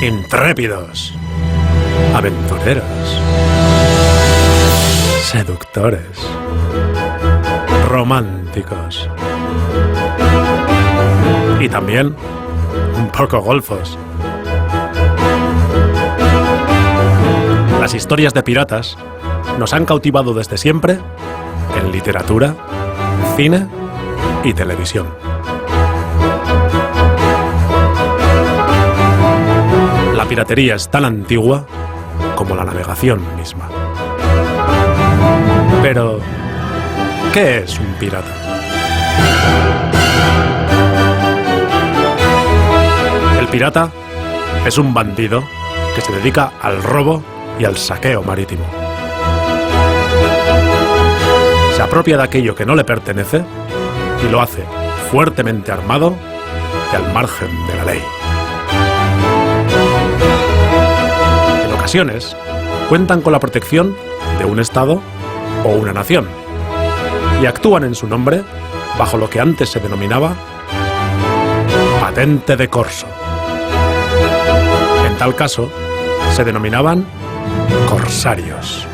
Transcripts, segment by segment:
intrépidos, aventureros, seductores, románticos y también un poco golfos. Las historias de piratas nos han cautivado desde siempre en literatura, cine y televisión. La piratería es tan antigua como la navegación misma. Pero, ¿qué es un pirata? El pirata es un bandido que se dedica al robo y al saqueo marítimo. Se apropia de aquello que no le pertenece y lo hace fuertemente armado y al margen de la ley. En ocasiones, cuentan con la protección de un Estado o una nación y actúan en su nombre bajo lo que antes se denominaba patente de corso. En tal caso, se denominaban corsarios.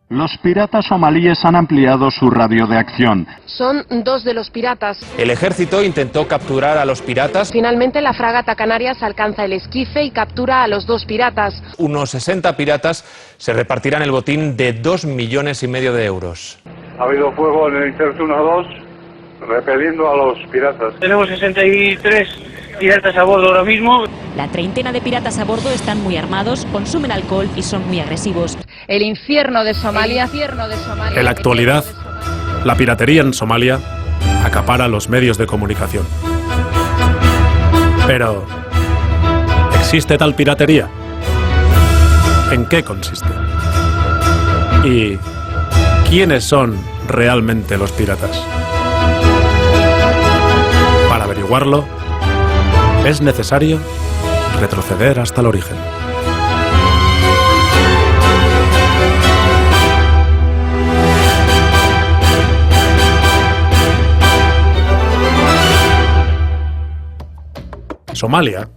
Los piratas somalíes han ampliado su radio de acción. Son 2 de los piratas. El ejército intentó capturar a los piratas. Finalmente la fragata Canarias alcanza el esquife y captura a los 2 piratas. Unos 60 piratas se repartirán el botín de 2,5 millones de euros. Ha habido fuego en el Interturno 2, repeliendo a los piratas. Tenemos 63 piratas a bordo ahora mismo. La treintena de piratas a bordo están muy armados, consumen alcohol y son muy agresivos. El infierno de Somalia. En la actualidad, la piratería en Somalia acapara los medios de comunicación. Pero, ¿existe tal piratería? ¿En qué consiste? ¿Y quiénes son realmente los piratas? Para averiguarlo, es necesario retroceder hasta el origen. Somalia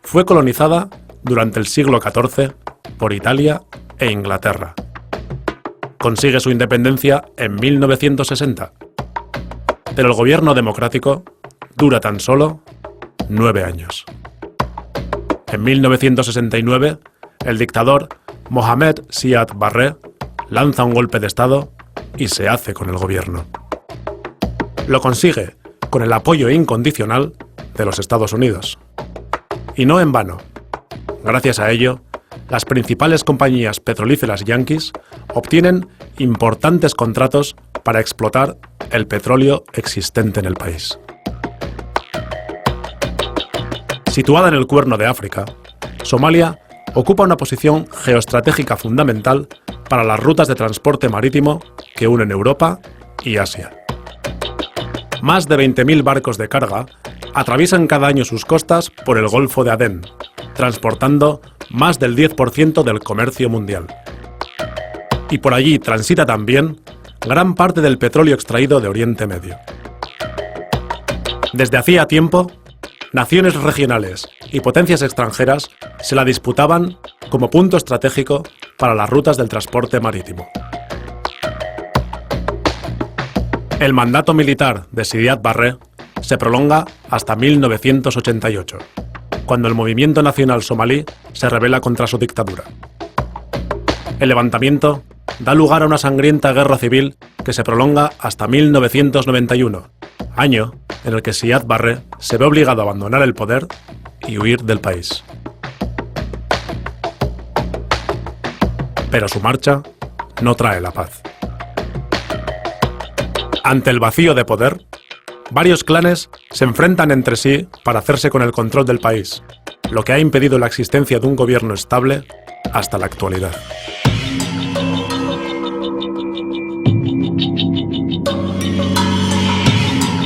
fue colonizada durante el siglo XIV por Italia e Inglaterra. Consigue su independencia en 1960, pero el gobierno democrático dura tan solo 9 años. En 1969, el dictador Mohamed Siad Barre lanza un golpe de Estado y se hace con el gobierno. Lo consigue con el apoyo incondicional de los Estados Unidos. Y no en vano. Gracias a ello, las principales compañías petrolíferas yanquis obtienen importantes contratos para explotar el petróleo existente en el país. Situada en el Cuerno de África, Somalia ocupa una posición geoestratégica fundamental para las rutas de transporte marítimo que unen Europa y Asia. Más de 20.000 barcos de carga atraviesan cada año sus costas por el Golfo de Adén, transportando más del 10% del comercio mundial. Y por allí transita también gran parte del petróleo extraído de Oriente Medio. Desde hacía tiempo, naciones regionales y potencias extranjeras se la disputaban como punto estratégico para las rutas del transporte marítimo. El mandato militar de Siad Barre se prolonga hasta 1988, cuando el movimiento nacional somalí se rebela contra su dictadura. El levantamiento da lugar a una sangrienta guerra civil que se prolonga hasta 1991, año en el que Siad Barre se ve obligado a abandonar el poder y huir del país. Pero su marcha no trae la paz. Ante el vacío de poder, varios clanes se enfrentan entre sí para hacerse con el control del país, lo que ha impedido la existencia de un gobierno estable hasta la actualidad.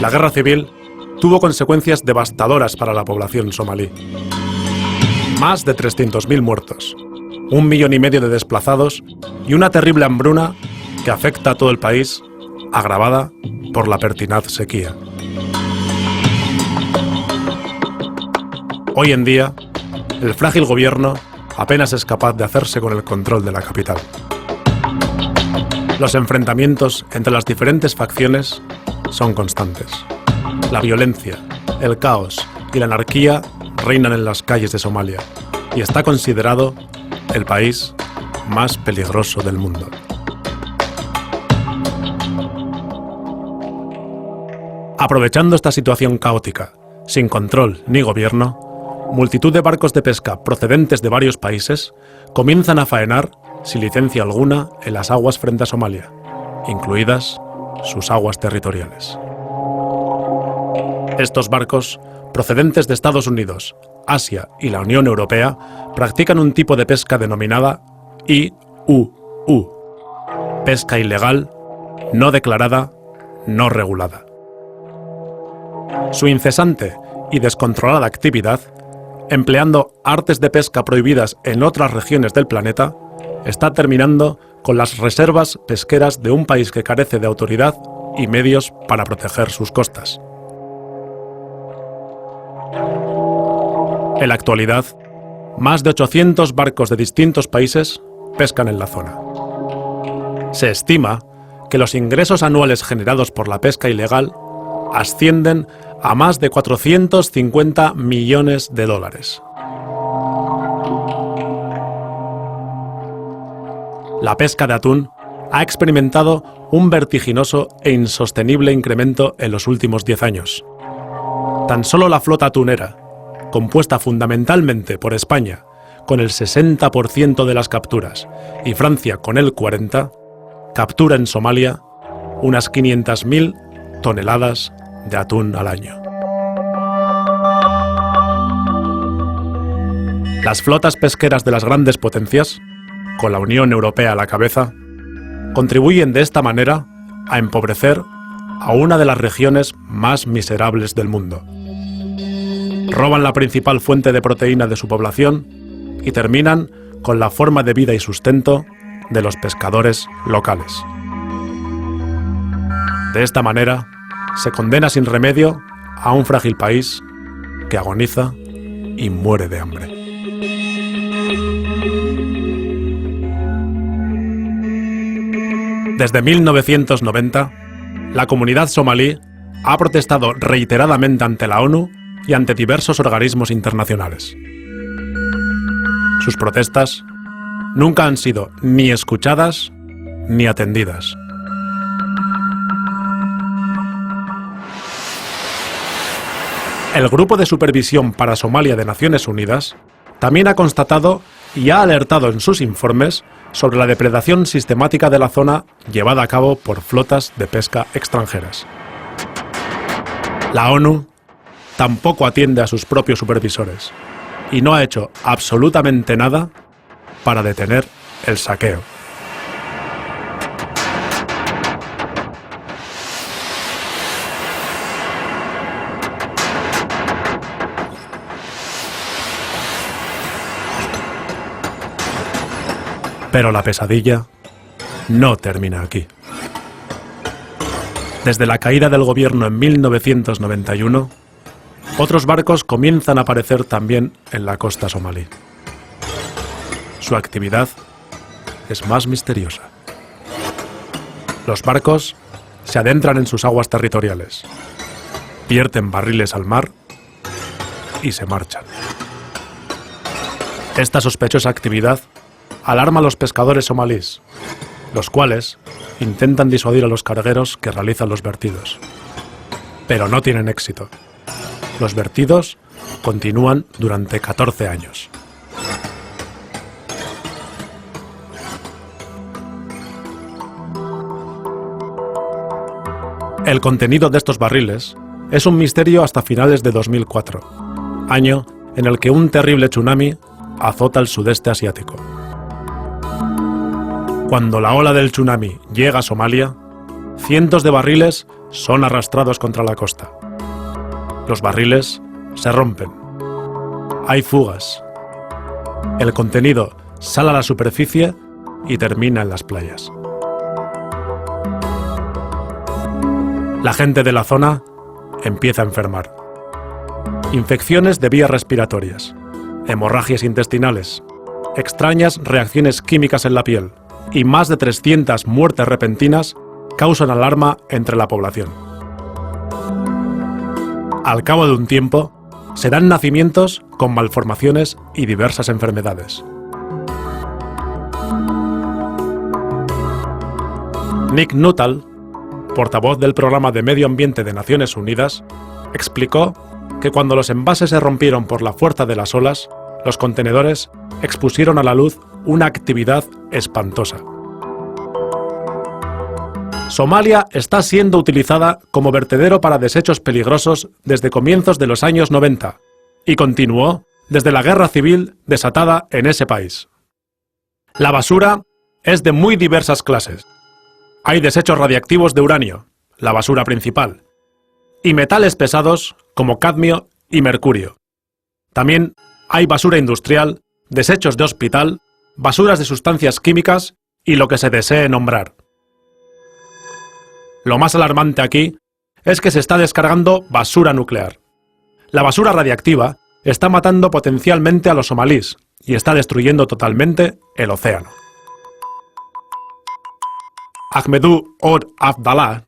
La guerra civil tuvo consecuencias devastadoras para la población somalí. Más de 300.000 muertos, 1,5 millones de desplazados y una terrible hambruna que afecta a todo el país, agravada por la pertinaz sequía. Hoy en día, el frágil gobierno apenas es capaz de hacerse con el control de la capital. Los enfrentamientos entre las diferentes facciones son constantes. La violencia, el caos y la anarquía reinan en las calles de Somalia y está considerado el país más peligroso del mundo. Aprovechando esta situación caótica, sin control ni gobierno, multitud de barcos de pesca procedentes de varios países comienzan a faenar sin licencia alguna en las aguas frente a Somalia, incluidas sus aguas territoriales. Estos barcos, procedentes de Estados Unidos, Asia y la Unión Europea, practican un tipo de pesca denominada IUU, pesca ilegal, no declarada, no regulada. Su incesante y descontrolada actividad, empleando artes de pesca prohibidas en otras regiones del planeta, está terminando con las reservas pesqueras de un país que carece de autoridad y medios para proteger sus costas. En la actualidad, más de 800 barcos de distintos países pescan en la zona. Se estima que los ingresos anuales generados por la pesca ilegal ascienden a más de 450 millones de dólares. La pesca de atún ha experimentado un vertiginoso e insostenible incremento en los últimos 10 años. Tan solo la flota atunera, compuesta fundamentalmente por España, con el 60% de las capturas, y Francia con el 40%, captura en Somalia unas 500.000 toneladas de atún al año. Las flotas pesqueras de las grandes potencias, con la Unión Europea a la cabeza, contribuyen de esta manera a empobrecer a una de las regiones más miserables del mundo. Roban la principal fuente de proteína de su población y terminan con la forma de vida y sustento de los pescadores locales. De esta manera, se condena sin remedio a un frágil país que agoniza y muere de hambre. Desde 1990, la comunidad somalí ha protestado reiteradamente ante la ONU y ante diversos organismos internacionales. Sus protestas nunca han sido ni escuchadas ni atendidas. El Grupo de Supervisión para Somalia de Naciones Unidas también ha constatado y ha alertado en sus informes sobre la depredación sistemática de la zona llevada a cabo por flotas de pesca extranjeras. La ONU tampoco atiende a sus propios supervisores y no ha hecho absolutamente nada para detener el saqueo. Pero la pesadilla no termina aquí. Desde la caída del gobierno en 1991, otros barcos comienzan a aparecer también en la costa somalí. Su actividad es más misteriosa. Los barcos se adentran en sus aguas territoriales, vierten barriles al mar y se marchan. Esta sospechosa actividad alarma a los pescadores somalíes, los cuales intentan disuadir a los cargueros que realizan los vertidos. Pero no tienen éxito. Los vertidos continúan durante 14 años. El contenido de estos barriles es un misterio hasta finales de 2004, año en el que un terrible tsunami azota el sudeste asiático. Cuando la ola del tsunami llega a Somalia, cientos de barriles son arrastrados contra la costa. Los barriles se rompen. Hay fugas. El contenido sale a la superficie y termina en las playas. La gente de la zona empieza a enfermar. infecciones de vías respiratorias, hemorragias intestinales, extrañas reacciones químicas en la piel y más de 300 muertes repentinas causan alarma entre la población. Al cabo de un tiempo, se dan nacimientos con malformaciones y diversas enfermedades. Nick Nuttall, portavoz del Programa de Medio Ambiente de Naciones Unidas, explicó que cuando los envases se rompieron por la fuerza de las olas, los contenedores expusieron a la luz una actividad espantosa. Somalia está siendo utilizada como vertedero para desechos peligrosos desde comienzos de los años 90 y continuó desde la guerra civil desatada en ese país. La basura es de muy diversas clases. Hay desechos radiactivos de uranio, la basura principal, y metales pesados como cadmio y mercurio. También hay basura industrial, desechos de hospital, basuras de sustancias químicas y lo que se desee nombrar. Lo más alarmante aquí es que se está descargando basura nuclear. La basura radiactiva está matando potencialmente a los somalíes y está destruyendo totalmente el océano. Ahmedou Ould Abdallah,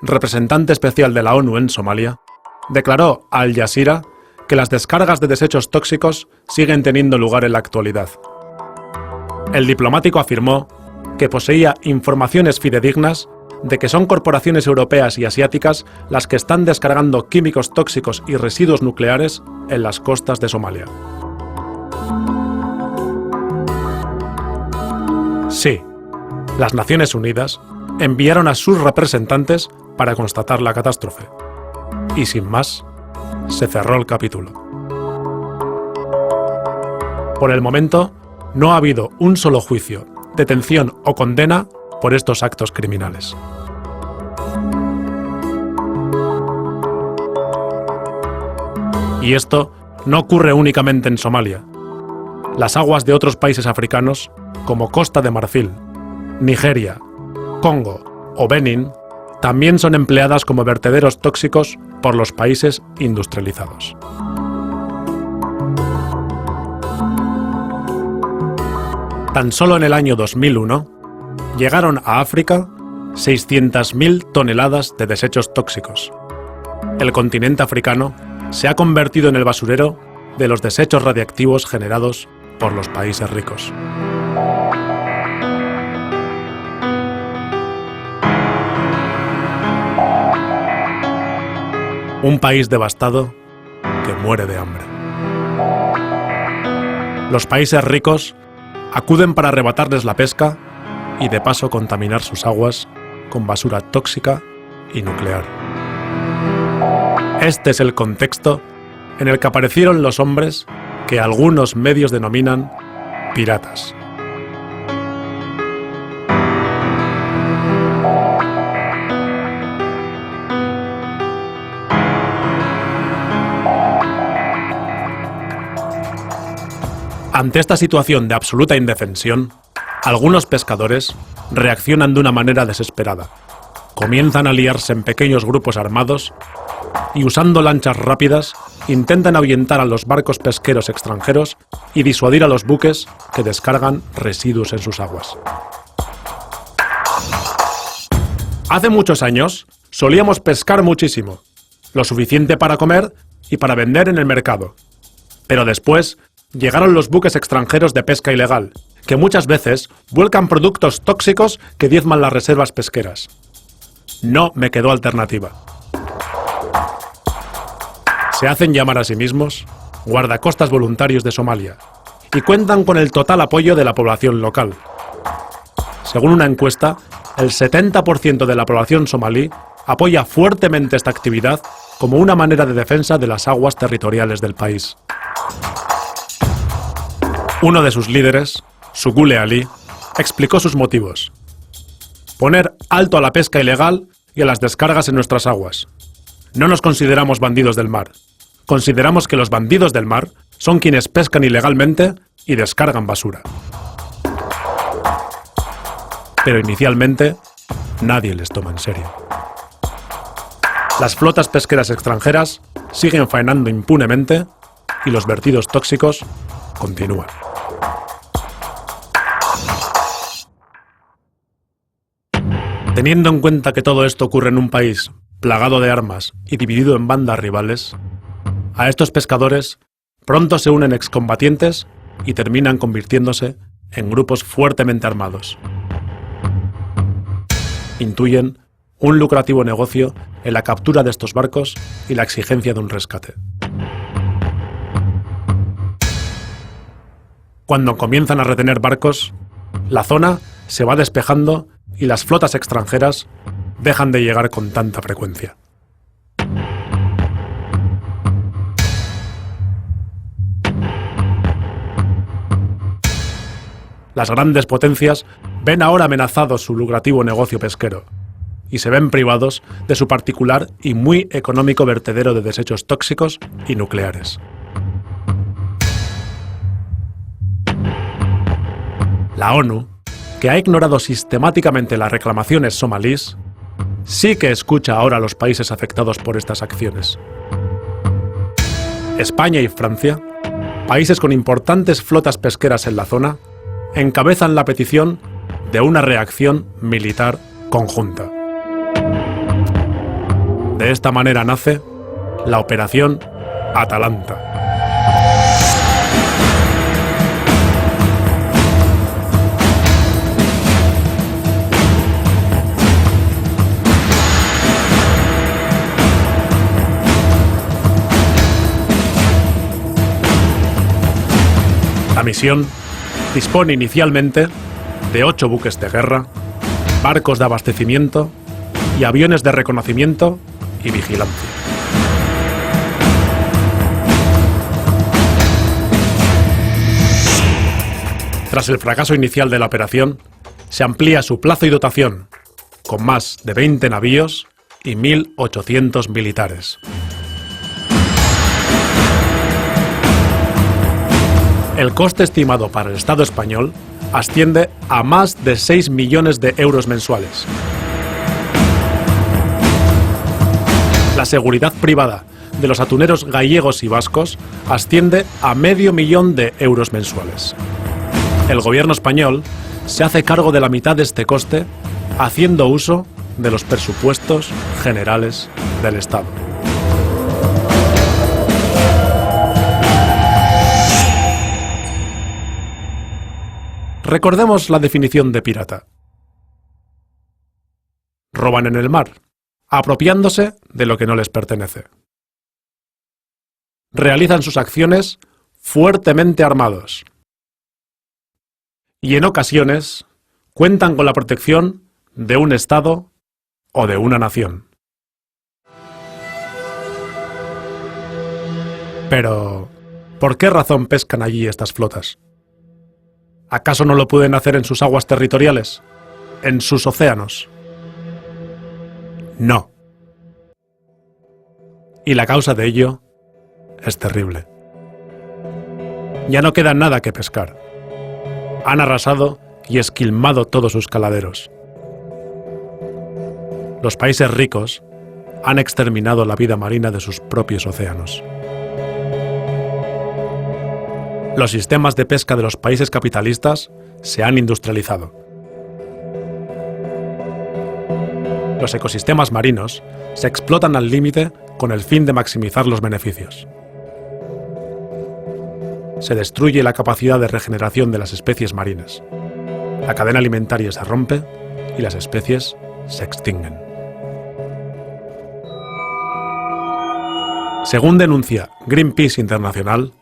representante especial de la ONU en Somalia, declaró a Al Jazeera que las descargas de desechos tóxicos siguen teniendo lugar en la actualidad. El diplomático afirmó que poseía informaciones fidedignas de que son corporaciones europeas y asiáticas las que están descargando químicos tóxicos y residuos nucleares en las costas de Somalia. Sí, las Naciones Unidas enviaron a sus representantes para constatar la catástrofe. Y sin más, se cerró el capítulo. Por el momento, no ha habido un solo juicio, detención o condena por estos actos criminales. Y esto no ocurre únicamente en Somalia. Las aguas de otros países africanos, como Costa de Marfil, Nigeria, Congo o Benín, también son empleadas como vertederos tóxicos por los países industrializados. Tan solo en el año 2001, llegaron a África 600.000 toneladas de desechos tóxicos. El continente africano se ha convertido en el basurero de los desechos radiactivos generados por los países ricos. Un país devastado que muere de hambre. Los países ricos acuden para arrebatarles la pesca y de paso contaminar sus aguas con basura tóxica y nuclear. Este es el contexto en el que aparecieron los hombres que algunos medios denominan piratas. Ante esta situación de absoluta indefensión, algunos pescadores reaccionan de una manera desesperada. Comienzan a liarse en pequeños grupos armados y, usando lanchas rápidas, intentan ahuyentar a los barcos pesqueros extranjeros y disuadir a los buques que descargan residuos en sus aguas. Hace muchos años solíamos pescar muchísimo, lo suficiente para comer y para vender en el mercado. Pero después llegaron los buques extranjeros de pesca ilegal, que muchas veces vuelcan productos tóxicos que diezman las reservas pesqueras. No me quedó alternativa. Se hacen llamar a sí mismos guardacostas voluntarios de Somalia y cuentan con el total apoyo de la población local. Según una encuesta, el 70% de la población somalí apoya fuertemente esta actividad como una manera de defensa de las aguas territoriales del país. Uno de sus líderes, Sugule Ali, explicó sus motivos. Poner alto a la pesca ilegal y a las descargas en nuestras aguas. No nos consideramos bandidos del mar. Consideramos que los bandidos del mar son quienes pescan ilegalmente y descargan basura. Pero inicialmente, nadie les toma en serio. Las flotas pesqueras extranjeras siguen faenando impunemente y los vertidos tóxicos continúan. Teniendo en cuenta que todo esto ocurre en un país plagado de armas y dividido en bandas rivales, a estos pescadores pronto se unen excombatientes y terminan convirtiéndose en grupos fuertemente armados. Intuyen un lucrativo negocio en la captura de estos barcos y la exigencia de un rescate. Cuando comienzan a retener barcos, la zona se va despejando y las flotas extranjeras dejan de llegar con tanta frecuencia. Las grandes potencias ven ahora amenazado su lucrativo negocio pesquero y se ven privados de su particular y muy económico vertedero de desechos tóxicos y nucleares. La ONU, que ha ignorado sistemáticamente las reclamaciones somalíes, sí que escucha ahora a los países afectados por estas acciones. España y Francia, países con importantes flotas pesqueras en la zona, encabezan la petición de una reacción militar conjunta. De esta manera nace la Operación Atalanta. La misión dispone inicialmente de 8 buques de guerra, barcos de abastecimiento y aviones de reconocimiento y vigilancia. Tras el fracaso inicial de la operación, se amplía su plazo y dotación, con más de 20 navíos y 1.800 militares. El coste estimado para el Estado español asciende a más de 6 millones de euros mensuales. La seguridad privada de los atuneros gallegos y vascos asciende a medio millón de euros mensuales. El gobierno español se hace cargo de la mitad de este coste haciendo uso de los presupuestos generales del Estado. Recordemos la definición de pirata. Roban en el mar, apropiándose de lo que no les pertenece. Realizan sus acciones fuertemente armados. Y en ocasiones cuentan con la protección de un Estado o de una nación. Pero, ¿por qué razón pescan allí estas flotas? ¿Acaso no lo pueden hacer en sus aguas territoriales? ¿En sus océanos? No. Y la causa de ello es terrible. Ya no queda nada que pescar. Han arrasado y esquilmado todos sus caladeros. Los países ricos han exterminado la vida marina de sus propios océanos. Los sistemas de pesca de los países capitalistas se han industrializado. Los ecosistemas marinos se explotan al límite con el fin de maximizar los beneficios. Se destruye la capacidad de regeneración de las especies marinas. La cadena alimentaria se rompe y las especies se extinguen. Según denuncia Greenpeace Internacional,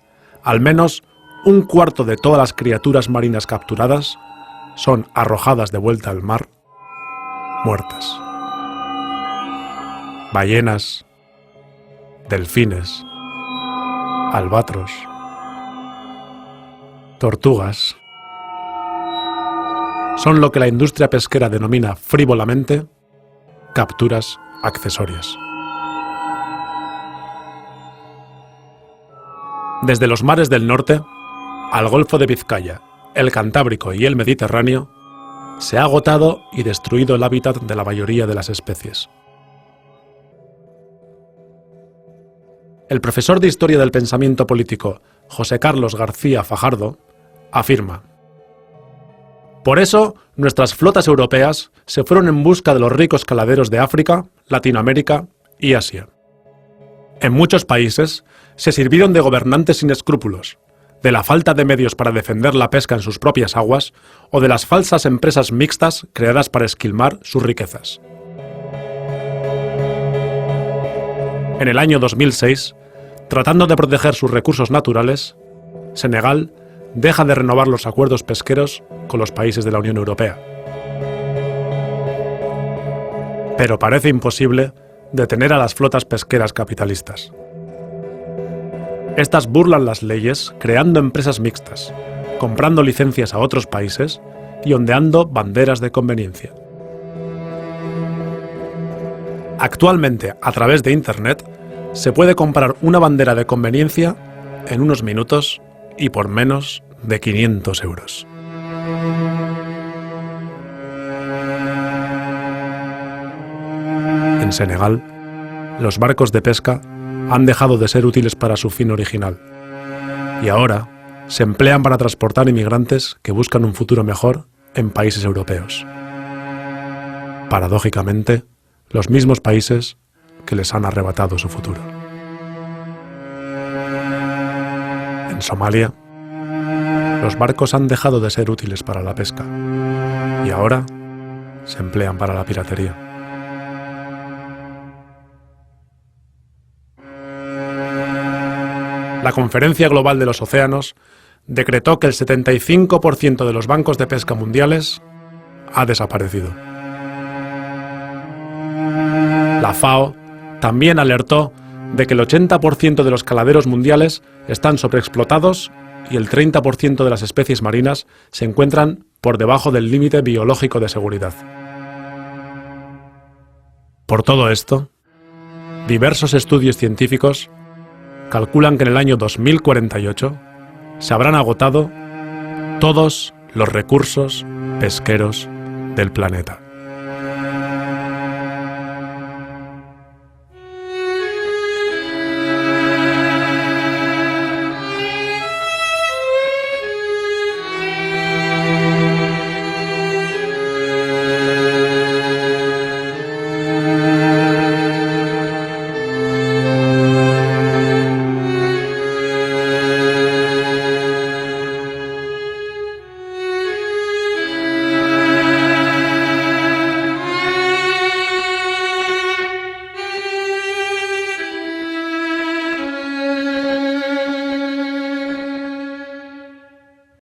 al menos un cuarto de todas las criaturas marinas capturadas son arrojadas de vuelta al mar, muertas. Ballenas, delfines, albatros, tortugas, son lo que la industria pesquera denomina frívolamente capturas accesorias. Desde los mares del norte al Golfo de Vizcaya, el Cantábrico y el Mediterráneo, se ha agotado y destruido el hábitat de la mayoría de las especies. El profesor de Historia del Pensamiento Político José Carlos García Fajardo afirma: por eso, nuestras flotas europeas se fueron en busca de los ricos caladeros de África, Latinoamérica y Asia. En muchos países se sirvieron de gobernantes sin escrúpulos, de la falta de medios para defender la pesca en sus propias aguas o de las falsas empresas mixtas creadas para esquilmar sus riquezas. En el año 2006, tratando de proteger sus recursos naturales, Senegal deja de renovar los acuerdos pesqueros con los países de la Unión Europea. Pero parece imposible detener a las flotas pesqueras capitalistas. Estas burlan las leyes creando empresas mixtas, comprando licencias a otros países y ondeando banderas de conveniencia. Actualmente, a través de Internet, se puede comprar una bandera de conveniencia en unos minutos y por menos de 500 euros. En Senegal, los barcos de pesca han dejado de ser útiles para su fin original y ahora se emplean para transportar inmigrantes que buscan un futuro mejor en países europeos. Paradójicamente, los mismos países que les han arrebatado su futuro. En Somalia, los barcos han dejado de ser útiles para la pesca y ahora se emplean para la piratería. La Conferencia Global de los Océanos decretó que el 75% de los bancos de pesca mundiales ha desaparecido. La FAO también alertó de que el 80% de los caladeros mundiales están sobreexplotados y el 30% de las especies marinas se encuentran por debajo del límite biológico de seguridad. Por todo esto, diversos estudios científicos calculan que en el año 2048 se habrán agotado todos los recursos pesqueros del planeta.